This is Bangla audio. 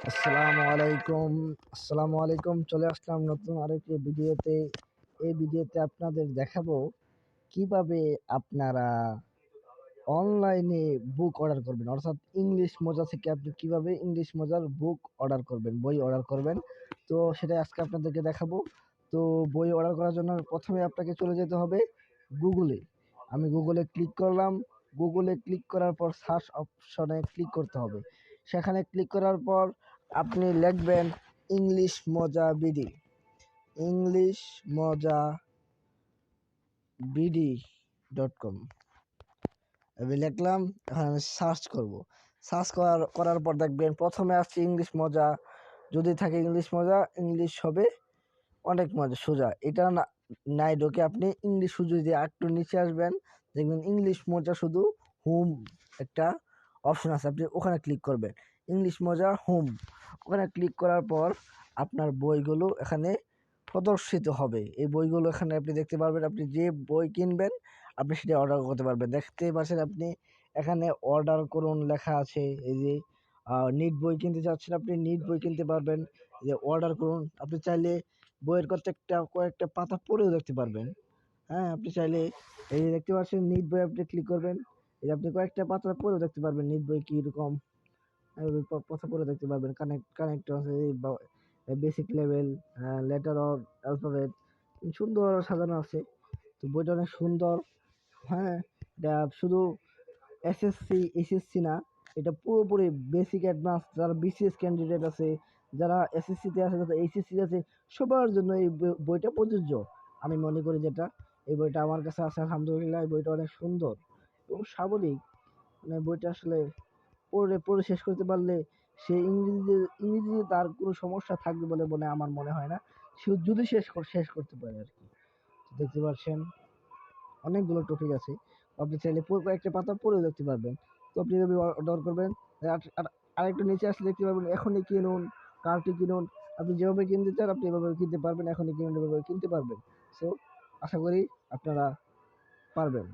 আসসালামু আলাইকুম। চলে আসলাম নতুন আরেকটি ভিডিওতে। এই ভিডিওতে আপনাদের দেখাবো কিভাবে আপনারা অনলাইনে বুক অর্ডার করবেন, অর্থাৎ ইংলিশ মজা থেকে আপনি কিভাবে ইংলিশ মজার বুক অর্ডার করবেন, বই অর্ডার করবেন। তো সেটাই আজকে আপনাদেরকে দেখাবো। তো বই অর্ডার করার জন্য প্রথমে আপনাকে চলে যেতে হবে গুগলে। আমি গুগলে ক্লিক করলাম। গুগলে ক্লিক করার পর সার্চ অপশনে ক্লিক করতে হবে। সেখানে ক্লিক করার পর আপনি লিখবেন ইংলিশ মজা বিডি, ইংলিশ মজা বিডি.com। আমি লিখলাম, এখন আমি সার্চ করব। সার্চ করার পর দেখবেন প্রথমে আসছে ইংলিশ মজা। যদি থাকে ইংলিশ মজা, ইংলিশ হবে অনেক মজা সোজা। এটা না নাই ঢোকে আপনি ইংলিশ শুধু দিয়ে একটু নিচে আসবেন, দেখবেন ইংলিশ মজা শুধু হোম একটা অপশন আছে, আপনি ওখানে ক্লিক করবেন। ইংলিশ মজা হোম, ওখানে ক্লিক করার পর আপনার বইগুলো এখানে প্রদর্শিত হবে। এই বইগুলো এখানে আপনি দেখতে পারবেন। আপনি যে বই কিনবেন আপনি সেটা অর্ডার করতে পারবেন। দেখতে পাচ্ছেন আপনি এখানে অর্ডার করুন লেখা আছে। এই যে নিট বই কিনতে চাচ্ছেন, আপনি নিট বই কিনতে পারবেন। যে অর্ডার করুন, আপনি চাইলে বইয়ের কয়েকটা পাতা পড়েও দেখতে পারবেন। হ্যাঁ, আপনি চাইলে এই যে দেখতে পাচ্ছেন নিট বই, আপনি ক্লিক করবেন। এই যে আপনি কয়েকটা পাতা পড়েও দেখতে পারবেন নিট বই কীরকম, কথা পড়ে দেখতে পারবেন। কানেক্ট আছে, basic level, letter or alphabet, সুন্দর সাজানো আছে। তো বইটা অনেক সুন্দর। হ্যাঁ, এটা শুধু এসএসসি না, এটা পুরোপুরি বেসিক অ্যাডভান্স, যারা বিসিএস ক্যান্ডিডেট আছে, যারা এসএসসিতে আছে, যারা এইচএসসি আছে, সবার জন্য এই বইটা প্রযোজ্য। আমি মনে করি যেটা এই বইটা আমার কাছে আছে, আলহামদুলিল্লাহ। এই বইটা অনেক সুন্দর এবং সাবলীল। মানে বইটা আসলে পড়ে পড়ে শেষ করতে পারলে সে ইংরেজিতে তার কোনো সমস্যা থাকবে বলে বলে আমার মনে হয় না। সে যদি শেষ করতে পারে আর কি। দেখতে পাচ্ছেন অনেকগুলো টপিক আছে, আপনি চাইলে কয়েকটা পাতা পড়েও দেখতে পারবেন। তো আপনি এভাবে অর্ডার করবেন। আরেকটু নিচে আসলে দেখতে পারবেন এখনই কিনুন, কার্ডটি কিনুন। আপনি যেভাবে কিনতে চান আপনি এভাবে কিনতে পারবেন, এখনই কিনুন, এভাবে কিনতে পারবেন। সো আশা করি আপনারা পারবেন।